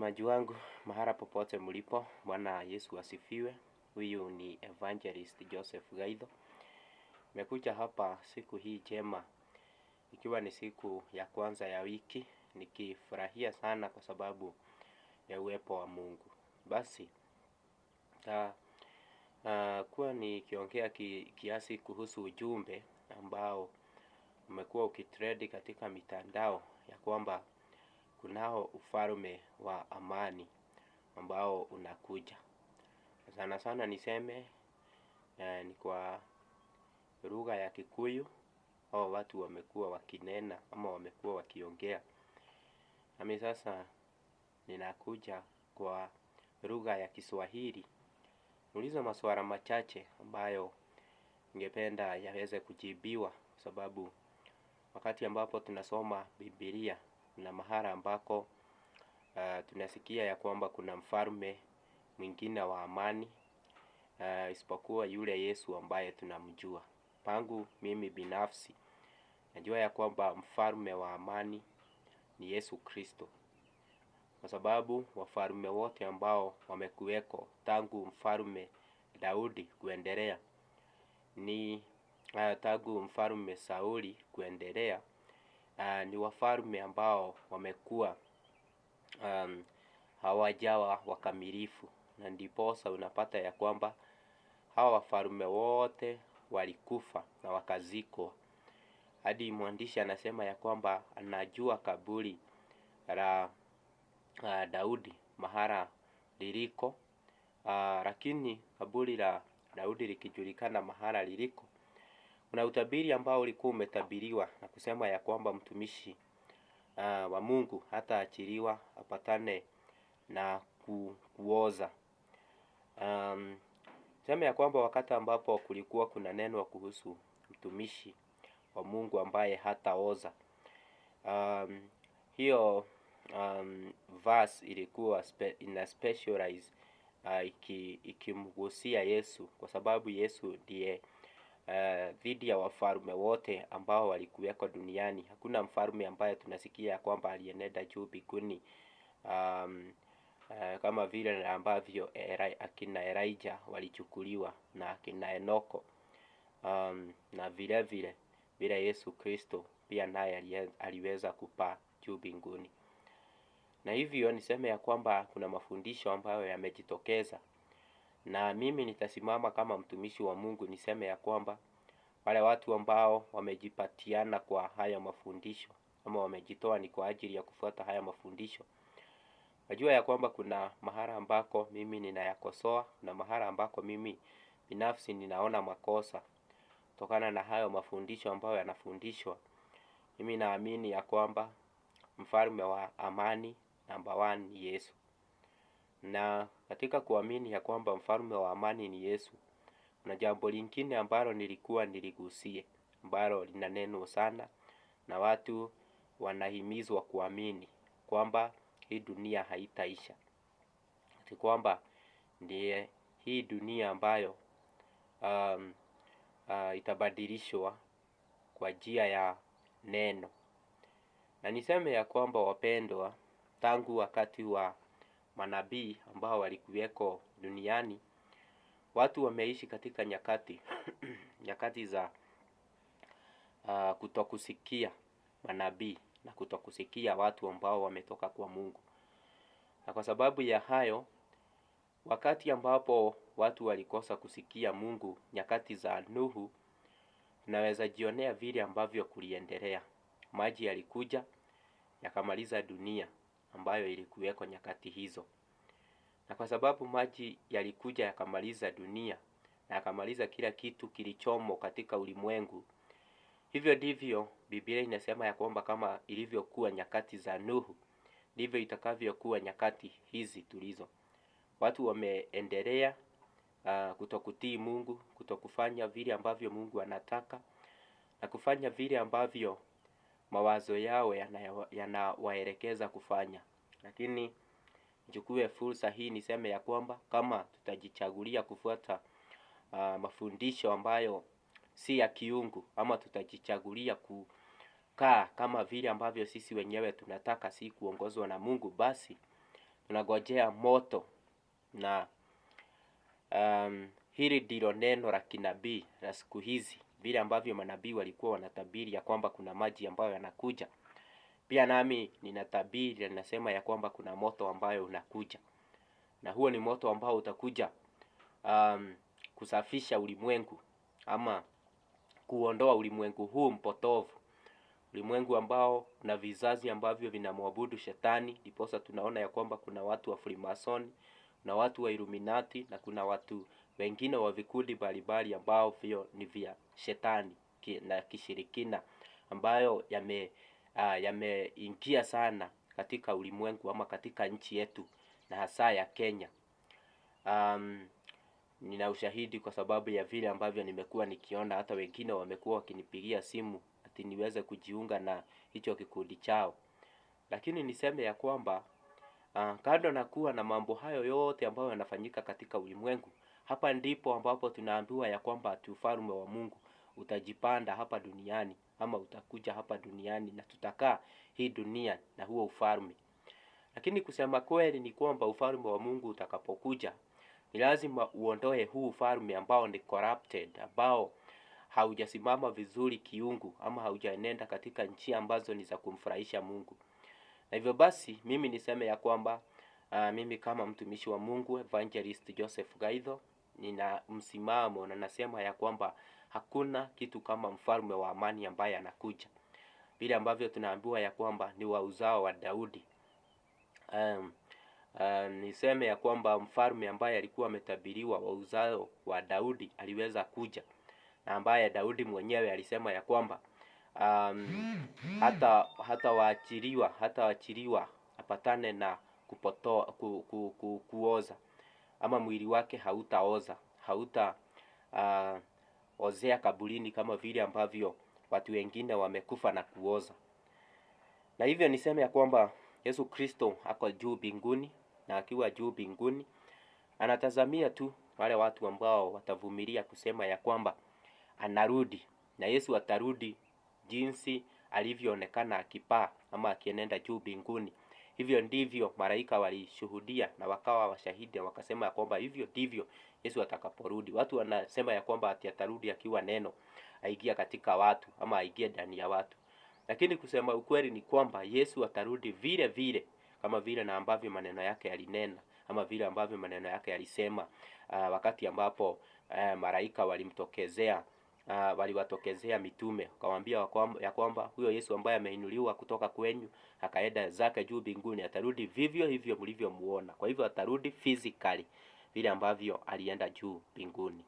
Watazamaji wangu mahala popote mlipo, Bwana Yesu asifiwe. Huyu ni Evangelist Joseph Gaitho. Nimekuja hapa siku hii njema, ikiwa ni siku ya kwanza ya wiki, nikifurahia sana kwa sababu ya uwepo wa Mungu. Basi, kuwa nikiongea kiasi kuhusu ujumbe ambao umekuwa ukitrend katika mitandao ya kwamba kunao ufalme wa amani ambao unakuja. Sana sana niseme ni kwa lugha ya Kikuyu hao watu wamekuwa wakinena ama wamekuwa wakiongea. Nami sasa ninakuja kwa lugha ya Kiswahili. Nauliza maswali machache ambayo ningependa yaweze kujibiwa kwa sababu wakati ambapo tunasoma Biblia na mahala ambako tunasikia ya kwamba kuna mfalme mwingine wa amani isipokuwa yule Yesu ambaye tunamjua. Pangu mimi binafsi najua ya kwamba mfalme wa amani ni Yesu Kristo. Kwa sababu wafalme wote ambao wamekuweko tangu mfalme Daudi kuendelea ni tangu mfalme Sauli kuendelea ni wafalme ambao wamekuwa hawajawa wakamilifu, na ndiposa unapata ya kwamba hawa wafalme wote walikufa na wakazikwa. Hadi mwandishi anasema ya kwamba anajua kaburi la Daudi mahala liliko, lakini kaburi la Daudi likijulikana mahala liliko, kuna utabiri ambao ulikuwa umetabiriwa na kusema ya kwamba mtumishi wa Mungu hataachiliwa apatane na kuoza. Sema ya kwamba wakati ambapo kulikuwa kuna neno kuhusu mtumishi wa Mungu ambaye hataoza, hiyo verse ilikuwa ina specialize ikimgusia Yesu, kwa sababu Yesu ndiye dhidi ya wafalme wote ambao walikuweko duniani. Hakuna mfalme ambaye tunasikia ya kwamba alienenda juu mbinguni kama vile ambavyo akina Elijah walichukuliwa na akina Enoko, na vile vile Yesu Kristo pia naye aliweza kupaa juu mbinguni. Na hivyo niseme ya kwamba kuna mafundisho ambayo yamejitokeza, na mimi nitasimama kama mtumishi wa Mungu niseme ya kwamba wale watu ambao wamejipatiana kwa haya mafundisho ama wamejitoa ni kwa ajili ya kufuata haya mafundisho, najua ya kwamba kuna mahala ambako mimi ninayakosoa na mahala ambako mimi binafsi ninaona makosa kutokana na hayo mafundisho ambayo yanafundishwa. Mimi naamini ya kwamba mfalme wa amani number one ni Yesu. Na katika kuamini ya kwamba mfalme wa amani ni Yesu, na jambo lingine ambalo niligusie ambalo lina neno sana na watu wanahimizwa kuamini kwamba hii dunia haitaisha. Ati kwamba ndiye hii dunia ambayo itabadilishwa kwa njia ya neno. Na niseme ya kwamba wapendwa, tangu wakati wa manabii ambao walikuweko duniani, watu wameishi katika nyakati za kutokusikia manabii na kutokusikia watu ambao wametoka kwa Mungu. Na kwa sababu ya hayo, wakati ambapo watu walikosa kusikia Mungu nyakati za Nuhu, tunaweza jionea vile ambavyo kuliendelea. Maji yalikuja yakamaliza dunia ambayo ilikuweko nyakati hizo. Na kwa sababu maji yalikuja yakamaliza dunia na yakamaliza kila kitu kilichomo katika ulimwengu, hivyo ndivyo Biblia inasema ya kwamba kama ilivyokuwa nyakati za Nuhu, ndivyo itakavyokuwa nyakati hizi tulizo. Watu wameendelea kutokutii Mungu, kutokufanya vile ambavyo Mungu anataka, na kufanya vile ambavyo mawazo yao yanawaelekeza kufanya. Lakini nichukue fursa hii niseme ya kwamba kama tutajichagulia kufuata mafundisho ambayo si ya kiungu, ama tutajichagulia kukaa kama vile ambavyo sisi wenyewe tunataka, si kuongozwa na Mungu, basi tunangojea moto. Na hili ndilo neno la kinabii la siku hizi, vile ambavyo manabii walikuwa wanatabiri ya kwamba kuna maji ambayo yanakuja. Pia nami ninatabiri na ninasema ya kwamba kuna moto ambayo unakuja, na huo ni moto ambao utakuja kusafisha ulimwengu ama kuondoa ulimwengu huu mpotovu, ulimwengu ambao na vizazi ambavyo vinamwabudu shetani. Ndiposa tunaona ya kwamba kuna watu wa Freemason na watu wa Illuminati na kuna watu wengine wa vikundi mbalimbali ambao vyo ni vya shetani na kishirikina, ambayo yameingia sana katika ulimwengu ama katika nchi yetu na hasa ya Kenya. Nina ushahidi kwa sababu ya vile ambavyo nimekuwa nikiona, hata wengine wamekuwa wakinipigia simu ati niweze kujiunga na hicho kikundi chao. Lakini niseme ya kwamba kando na kuwa na mambo hayo yote ambayo yanafanyika katika ulimwengu, hapa ndipo ambapo tunaambiwa ya kwamba ati ufalme wa Mungu utajipanda hapa duniani ama utakuja hapa duniani na tutakaa hii dunia na huo ufalme. Lakini kusema kweli ni kwamba ufalme wa Mungu utakapokuja, ni lazima uondoe huu ufalme ambao ni corrupted, ambao haujasimama vizuri kiungu ama haujaenenda katika njia ambazo ni za kumfurahisha Mungu. Na hivyo basi mimi niseme ya kwamba mimi kama mtumishi wa Mungu Evangelist Joseph Gaitho nina msimamo na nasema ya kwamba hakuna kitu kama mfalme wa amani ambaye anakuja, vile ambavyo tunaambiwa ya kwamba ni wa uzao wa Daudi. Niseme ya kwamba mfalme ambaye alikuwa ametabiriwa wa uzao wa Daudi aliweza kuja, na ambaye Daudi mwenyewe alisema ya kwamba hata waachiliwa apatane na kuoza, ama mwili wake hautaoza, ozea kaburini kama vile ambavyo watu wengine wamekufa na kuoza. Na hivyo niseme ya kwamba Yesu Kristo ako juu mbinguni, na akiwa juu mbinguni anatazamia tu wale watu ambao watavumilia kusema ya kwamba anarudi. Na Yesu atarudi jinsi alivyoonekana akipaa ama akienenda juu mbinguni. Hivyo ndivyo malaika walishuhudia na wakawa washahidi, wakasema ya kwamba hivyo ndivyo Yesu atakaporudi. Watu wanasema ya kwamba ati atarudi akiwa neno, aingia katika watu ama aingia ndani ya watu. Lakini kusema ukweli ni kwamba Yesu atarudi vile vile kama vile na ambavyo maneno yake yalinena, ama vile ambavyo maneno yake yalisema wakati ambapo malaika waliwatokezea mitume, akawaambia ya kwamba huyo Yesu ambaye ameinuliwa kutoka kwenyu akaenda zake juu mbinguni atarudi vivyo hivyo mlivyomuona. Kwa hivyo atarudi physically vile ambavyo alienda juu mbinguni.